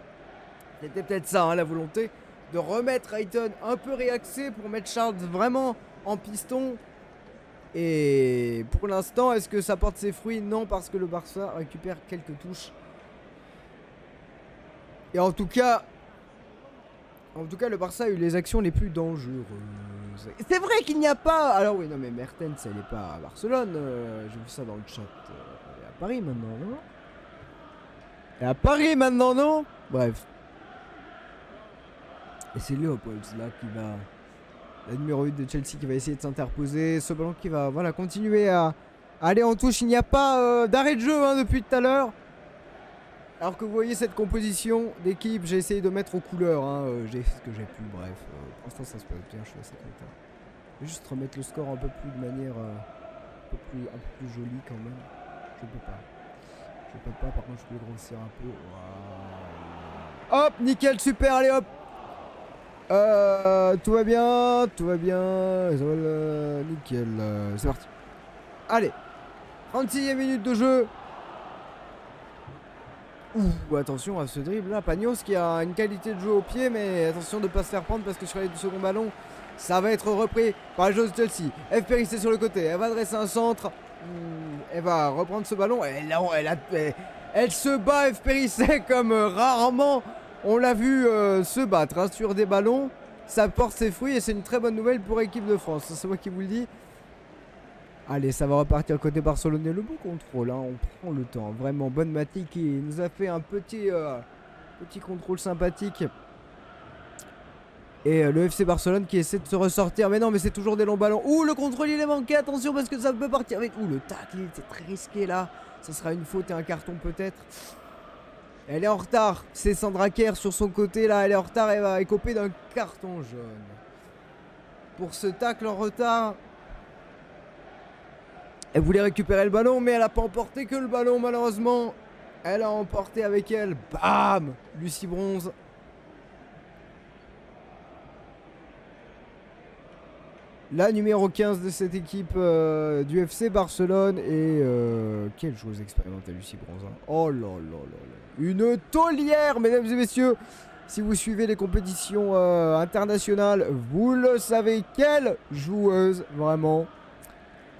C'était peut-être ça, hein, la volonté de remettre Ayton un peu réaxé pour mettre Charles vraiment en piston. Et pour l'instant, est-ce que ça porte ses fruits? Non, parce que le Barça récupère quelques touches. Et en tout cas, le Barça a eu les actions les plus dangereuses. C'est vrai qu'il n'y a pas... Alors oui, non mais Mertens, elle n'est pas à Barcelone. J'ai vu ça dans le chat. Elle est à Paris maintenant, non? Elle est à Paris maintenant, non? Bref. Et c'est Léopold là qui va... La numéro 8 de Chelsea qui va essayer de s'interposer. Ce ballon qui va voilà, continuer à aller en touche. Il n'y a pas d'arrêt de jeu hein, depuis tout à l'heure. Alors que vous voyez cette composition d'équipe, j'ai essayé de mettre aux couleurs. Hein, j'ai fait ce que j'ai pu, bref. Pour l'instant ça se passe bien, je suis assez content. Je vais juste remettre le score un peu plus de manière un peu plus jolie quand même. Je peux pas. Je peux pas, par contre je peux le grossir un peu. Wow. Hop, nickel, super, allez hop. Tout va bien, nickel, c'est parti. Allez, 36e minute de jeu. Ouh, attention à ce dribble là, Pagnos qui a une qualité de jeu au pied, mais attention de ne pas se faire prendre parce que sur les deux seconds ballons, ça va être repris par les joueurs de Chelsea. F. Périssé sur le côté, elle va dresser un centre, elle va reprendre ce ballon, elle se bat F. Périssé comme rarement. On l'a vu se battre hein, sur des ballons. Ça porte ses fruits et c'est une très bonne nouvelle pour l'équipe de France. C'est moi qui vous le dis. Allez, ça va repartir côté barcelonais. Le beau contrôle, hein, on prend le temps. Vraiment, bonne Mati qui nous a fait un petit contrôle sympathique. Et le FC Barcelone qui essaie de se ressortir. Mais non, mais c'est toujours des longs ballons. Ouh, le contrôle il est manqué. Attention parce que ça peut partir vite. Ouh, le tacle, c'est très risqué là. Ça sera une faute et un carton peut-être. Elle est en retard, c'est Sandra Kerr sur son côté là, elle est en retard, elle va écoper d'un carton jaune. Pour ce tacle en retard, elle voulait récupérer le ballon mais elle n'a pas emporté que le ballon malheureusement. Elle a emporté avec elle, bam, Lucie Bronze. La numéro 15 de cette équipe du FC Barcelone. Et quelle joueuse expérimentée Lucie Bronze. Hein. Oh là là là là. Une taulière, mesdames et messieurs. Si vous suivez les compétitions internationales, vous le savez. Quelle joueuse, vraiment.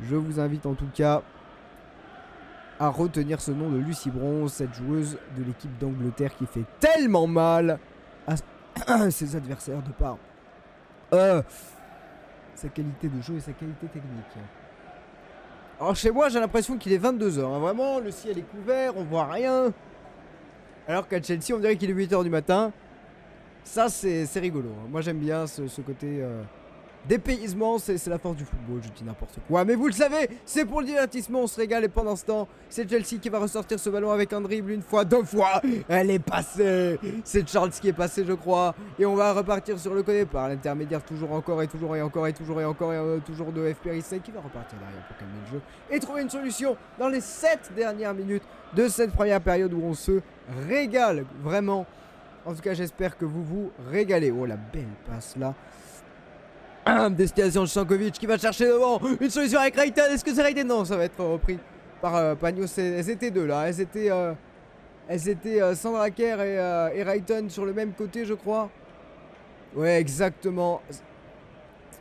Je vous invite en tout cas à retenir ce nom de Lucie Bronze. Cette joueuse de l'équipe d'Angleterre qui fait tellement mal à ses adversaires de par... sa qualité de jeu et sa qualité technique. Alors chez moi j'ai l'impression qu'il est 22 h hein. Vraiment le ciel est couvert, on voit rien. Alors qu'à Chelsea on dirait qu'il est 8 h du matin. Ça c'est rigolo hein. Moi j'aime bien ce côté dépaysement, c'est la force du football, je dis n'importe quoi. Mais vous le savez, c'est pour le divertissement, on se régale. Et pendant ce temps, c'est Chelsea qui va ressortir ce ballon avec un dribble une fois, deux fois. Elle est passée. C'est Charles qui est passé, je crois. Et on va repartir sur le côté par l'intermédiaire, toujours encore et toujours et encore et toujours et encore. Et toujours de F. Périssé qui va repartir derrière pour calmer le jeu. Et trouver une solution dans les 7 dernières minutes de cette première période où on se régale vraiment. En tout cas, j'espère que vous vous régalez. Oh, la belle passe là. Destination de Stankovic qui va chercher devant. Une solution avec Rayton. Est-ce que c'est Rayton? Non, ça va être repris par Pagnos. Elles étaient deux là. Elles étaient Sandra Kerr et Rayton sur le même côté, je crois. Ouais, exactement.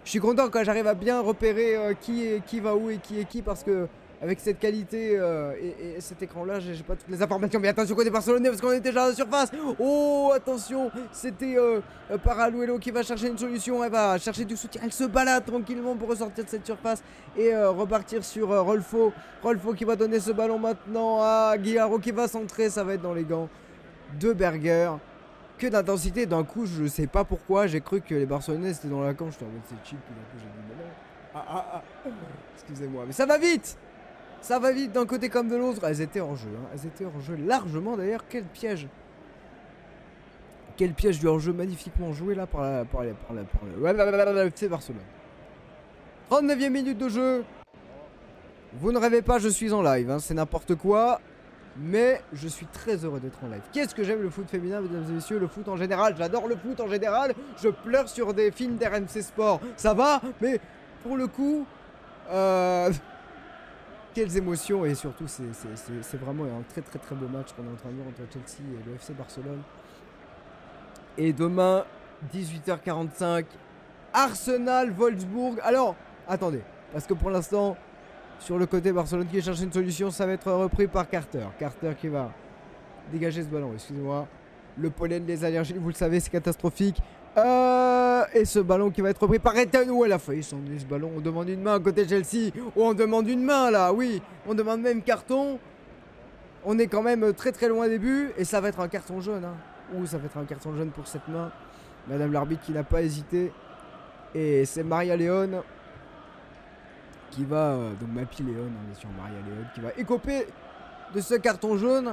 Je suis content quand j'arrive à bien repérer qui va où et qui est qui, parce que avec cette qualité et cet écran là, j'ai pas toutes les informations. Mais attention côté barcelonais parce qu'on est déjà à la surface. Oh attention, c'était Paraluelo qui va chercher une solution. Elle va chercher du soutien, elle se balade tranquillement pour ressortir de cette surface et repartir sur Rolfo. Rolfo qui va donner ce ballon maintenant à Guillaro qui va centrer. Ça va être dans les gants de Berger. Que d'intensité d'un coup, je sais pas pourquoi. J'ai cru que les Barcelonais c'était dans la camp. Je t'en mode c'est cheap, puis d'un coup j'ai dit non. Excusez-moi, mais ça va vite. Ça va vite d'un côté comme de l'autre. Elles étaient en jeu, hein. Elles étaient en jeu largement d'ailleurs. Quel piège. Quel piège du hors-jeu magnifiquement joué là par le FC Barcelone. 39e minute de jeu. Vous ne rêvez pas, je suis en live, hein. C'est n'importe quoi. Mais je suis très heureux d'être en live. Qu'est-ce que j'aime le foot féminin, mesdames et messieurs. Le foot en général, j'adore le foot en général. Je pleure sur des films d'RMC Sport. Ça va, mais pour le coup, quelles émotions, et surtout c'est vraiment un très très très beau match qu'on est en train de voir entre Chelsea et le FC Barcelone. Et demain, 18h45, Arsenal-Wolfsburg. Alors, attendez, parce que pour l'instant, sur le côté Barcelone qui cherche une solution, ça va être repris par Carter. Carter qui va dégager ce ballon, excusez-moi. Le pollen, les allergies, vous le savez, c'est catastrophique. Et ce ballon qui va être repris par Ethan. Où elle a failli s'emmener ce ballon. On demande une main côté Chelsea. Oh, on demande une main là, oui. On demande même carton. On est quand même très très loin des buts. Et ça va être un carton jaune. Hein. Ouh, ça va être un carton jaune pour cette main. Madame l'arbitre qui n'a pas hésité. Et c'est Maria Léon qui va. Donc Mappy Léon, hein, bien sûr, Maria Léon qui va écoper de ce carton jaune.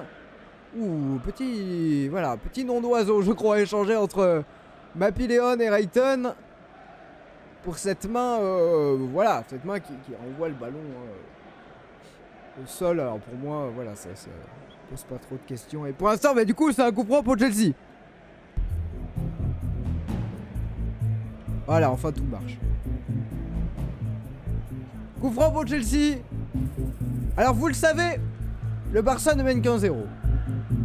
Ouh, petit. Voilà, petit nom d'oiseau, je crois, échangé entre Mappy Léon et Rayton. Pour cette main, voilà, cette main qui renvoie le ballon au sol. Alors pour moi, voilà, ça pose pas trop de questions. Et pour l'instant, bah, du coup, c'est un coup franc pour Chelsea. Voilà, enfin tout marche. Coup franc pour Chelsea. Alors vous le savez, le Barça ne mène qu'1-0.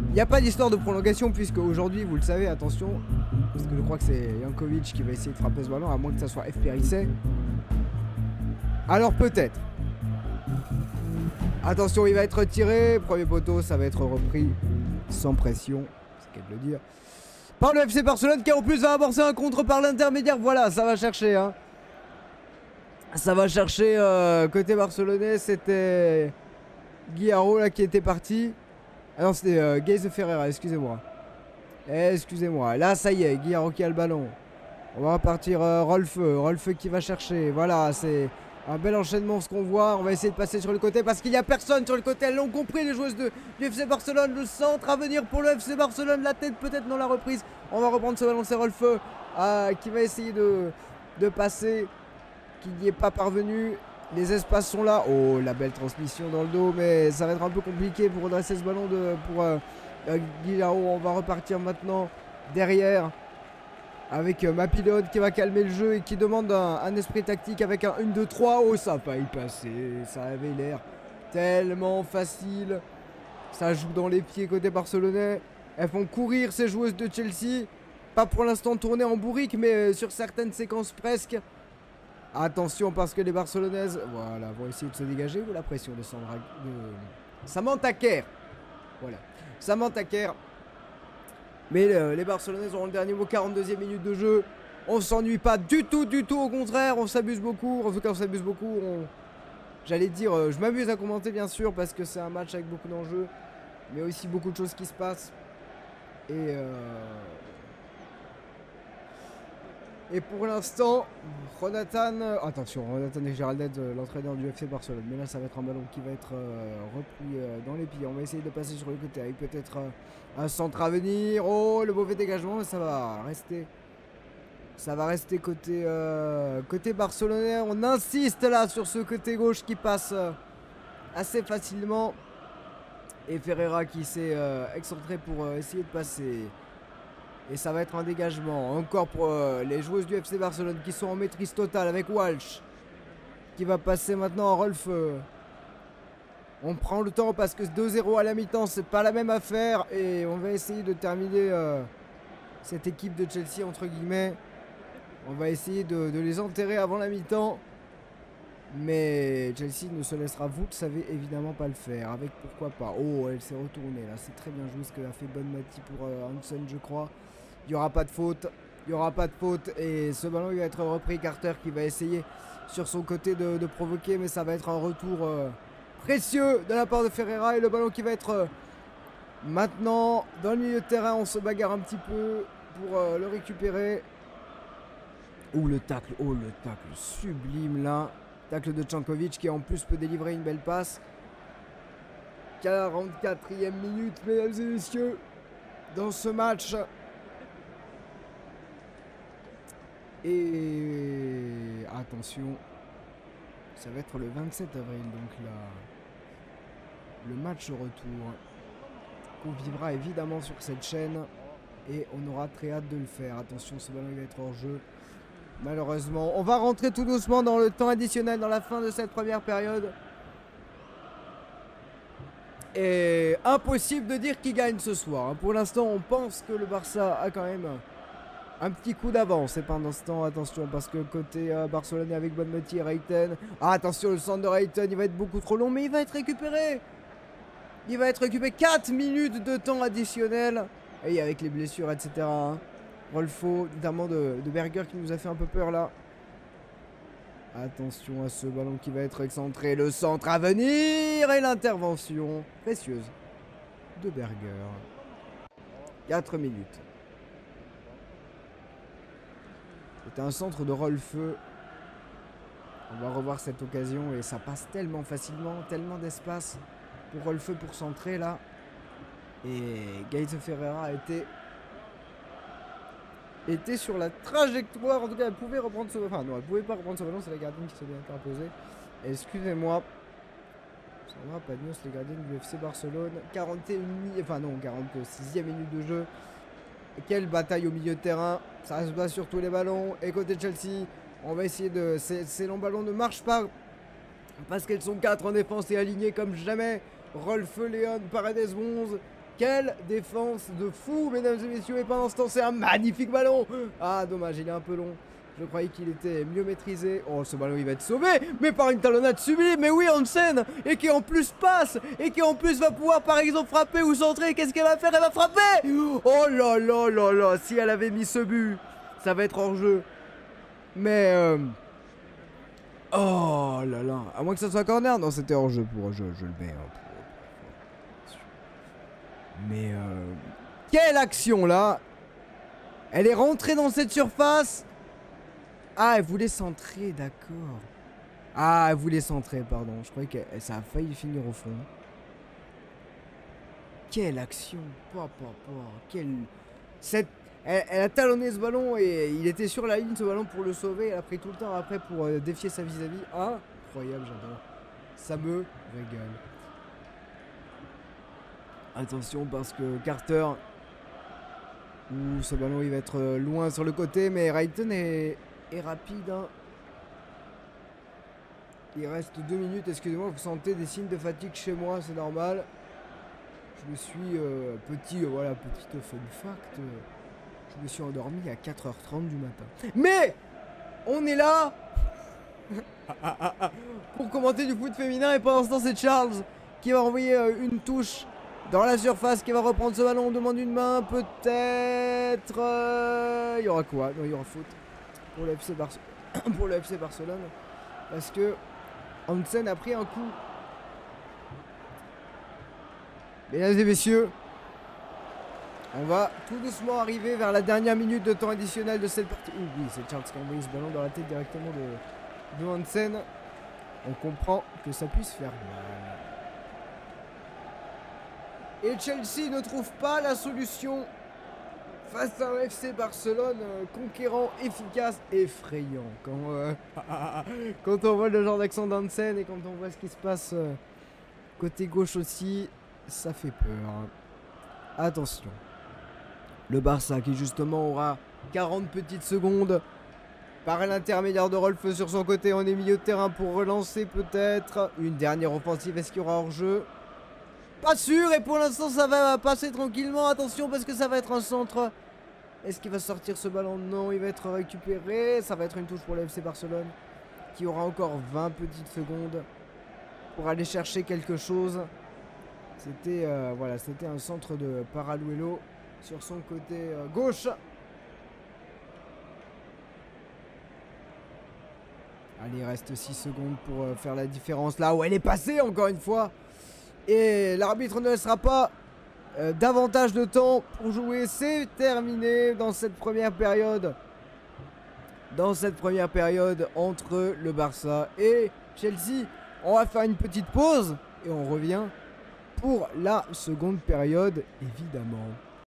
Il n'y a pas d'histoire de prolongation puisque aujourd'hui, vous le savez, attention, parce que je crois que c'est Jankovic qui va essayer de frapper ce ballon, à moins que ça soit F. Périsset. Alors peut-être. Attention, il va être retiré. Premier poteau, ça va être repris sans pression, c'est qu'à le dire. Par le FC Barcelone qui en plus va amorcer un contre par l'intermédiaire. Voilà, ça va chercher. Hein. Ça va chercher côté barcelonais. C'était Guillaro là qui était parti. Ah non, c'était Gaze Ferreira, excusez-moi. Excusez-moi. Là, ça y est, Guillaro qui a le ballon. On va repartir Rolfeu. Rolfeu qui va chercher. Voilà, c'est un bel enchaînement ce qu'on voit. On va essayer de passer sur le côté parce qu'il n'y a personne sur le côté. Elles l'ont compris, les joueuses du FC Barcelone. Le centre à venir pour le FC Barcelone. La tête peut-être dans la reprise. On va reprendre ce ballon. C'est Rolfeu qui va essayer de passer. Qui n'y est pas parvenu. Les espaces sont là. Oh, la belle transmission dans le dos. Mais ça va être un peu compliqué pour redresser ce ballon pour Guillaro. On va repartir maintenant derrière. Avec Mappy Léon qui va calmer le jeu et qui demande un esprit tactique avec un 1-2-3. Oh, ça va y passer. Ça avait l'air tellement facile. Ça joue dans les pieds côté barcelonais. Elles font courir ces joueuses de Chelsea. Pas pour l'instant tourner en bourrique, mais sur certaines séquences presque. Attention parce que les barcelonaises, voilà, vont essayer de se dégager. Ou la pression de Samantha Kerr. Voilà. Samantha Kerr. Mais les barcelonaises auront le dernier mot, 42e minute de jeu. On s'ennuie pas du tout, au contraire, on s'abuse beaucoup. En tout cas, on s'abuse beaucoup. J'allais dire, je m'amuse à commenter bien sûr parce que c'est un match avec beaucoup d'enjeux. Mais aussi beaucoup de choses qui se passent. Et pour l'instant, attention, Jonathan et Géraldette, l'entraîneur du FC Barcelone. Mais là, ça va être un ballon qui va être repris dans les pieds. On va essayer de passer sur le côté avec peut-être un centre à venir. Oh, le mauvais dégagement, ça va rester. Ça va rester côté barcelonais. On insiste là sur ce côté gauche qui passe assez facilement. Et Ferreira qui s'est excentré pour essayer de passer. Et ça va être un dégagement. Encore pour les joueuses du FC Barcelone qui sont en maîtrise totale avec Walsh. Qui va passer maintenant à Rolfeu. On prend le temps parce que 2-0 à la mi-temps, c'est pas la même affaire. Et on va essayer de terminer cette équipe de Chelsea entre guillemets. On va essayer de les enterrer avant la mi-temps. Mais Chelsea ne se laissera, vous le savez, évidemment pas le faire. Avec pourquoi pas. Oh, elle s'est retournée là. C'est très bien joué ce que a fait Bonmati pour Hanson, je crois. Il n'y aura pas de faute. Il n'y aura pas de faute. Et ce ballon il va être repris. Carter qui va essayer sur son côté de provoquer. Mais ça va être un retour précieux de la part de Ferreira. Et le ballon qui va être maintenant dans le milieu de terrain. On se bagarre un petit peu pour le récupérer. Oh le tacle sublime là. Tacle de Jankovic qui en plus peut délivrer une belle passe. 44e minute, mesdames et messieurs, dans ce match. Et attention, ça va être le 27 avril, donc là, le match retour qu'on vivra évidemment sur cette chaîne. Et on aura très hâte de le faire. Attention, ce ballon va être hors jeu. malheureusement. On va rentrer tout doucement dans le temps additionnel, dans la fin de cette première période. Et impossible de dire qui gagne ce soir. Pour l'instant, on pense que le Barça a quand même un petit coup d'avance. Et pendant ce temps, attention, parce que côté Barcelone avec Bonmati et Reiten. Ah, attention, le centre de Reiten, il va être beaucoup trop long, mais il va être récupéré. Il va être récupéré. 4 minutes de temps additionnel. Et avec les blessures, etc. Hein. Rolfo, notamment de Berger qui nous a fait un peu peur là. Attention à ce ballon qui va être excentré. Le centre à venir. Et l'intervention précieuse de Berger. 4 minutes. C'était un centre de Rolfeu. On va revoir cette occasion. Et ça passe tellement facilement. Tellement d'espace pour Rolfeu pour centrer là. Et Gaëtan Ferreira était sur la trajectoire. En tout cas, elle pouvait reprendre ce ballon. Enfin, non, elle pouvait pas reprendre ce ballon. C'est la gardienne qui s'est bien interposée. Excusez-moi. Sandra Pagnos, les gardiens du FC Barcelone. 46e minute de jeu. Quelle bataille au milieu de terrain. Ça se bat sur tous les ballons. Et côté Chelsea, on va essayer de... Ces longs ballons ne marchent pas. Parce qu'elles sont 4 en défense et alignées comme jamais. Rolfeu, Léon, Paredes, Bonze. Quelle défense de fou, mesdames et messieurs. Et pendant ce temps, c'est un magnifique ballon. Ah, dommage, il est un peu long. Je croyais qu'il était mieux maîtrisé. Oh, ce ballon, il va être sauvé. Mais par une talonnade sublime. Mais oui, Hansen. Et qui en plus passe. Et qui en plus va pouvoir, par exemple, frapper ou centrer. Qu'est-ce qu'elle va faire? Elle va frapper. Oh là là là là. Si elle avait mis ce but, ça va être hors jeu. Mais... Oh là là. À moins que ça soit corner. Non, c'était hors jeu pour je le mets. Mais quelle action là. Elle est rentrée dans cette surface. Ah, elle voulait centrer, d'accord. Ah, elle voulait centrer, pardon. Je croyais que ça a failli finir au fond. Quelle action. Elle a talonné ce ballon et il était sur la ligne ce ballon pour le sauver. Elle a pris tout le temps après pour défier sa vis-à-vis. Incroyable, j'adore. Ça me régale. Attention parce que Carter, ce ballon il va être loin sur le côté, mais Reiten est rapide. Hein. Il reste 2 minutes, excusez-moi, vous sentez des signes de fatigue chez moi, c'est normal. Je me suis, petite fun fact, je me suis endormi à 4h30 du matin. Mais on est là pour commenter du foot féminin et pendant ce temps c'est Charles qui va envoyer une touche dans la surface, qui va reprendre ce ballon. On demande une main, peut-être. Il y aura quoi? Non, il y aura faute pour le FC Barcelone. Parce que Hansen a pris un coup. Mesdames et messieurs, on va tout doucement arriver vers la dernière minute de temps additionnel de cette partie. Oui, c'est Charles qui a envoyé ce ballon dans la tête directement de Hansen. On comprend que ça puisse faire mal. Et Chelsea ne trouve pas la solution face à un FC Barcelone conquérant, efficace, effrayant. Quand on voit le genre d'accent d'Hansen et quand on voit ce qui se passe côté gauche aussi, ça fait peur. Attention. Le Barça qui justement aura 40 petites secondes par l'intermédiaire de Rolfeu sur son côté. On est milieu de terrain pour relancer peut-être. Une dernière offensive, est-ce qu'il y aura hors-jeu? Pas sûr, et pour l'instant ça va passer tranquillement. Attention parce que ça va être un centre. Est-ce qu'il va sortir ce ballon? Non, il va être récupéré. Ça va être une touche pour le FC Barcelone qui aura encore 20 petites secondes pour aller chercher quelque chose. C'était voilà, c'était un centre de Paraluelo sur son côté gauche. Allez, il reste 6 secondes pour faire la différence. Là où elle est passée encore une fois. Et l'arbitre ne laissera pas davantage de temps pour jouer. C'est terminé dans cette première période. Entre le Barça et Chelsea. On va faire une petite pause et on revient pour la seconde période, évidemment.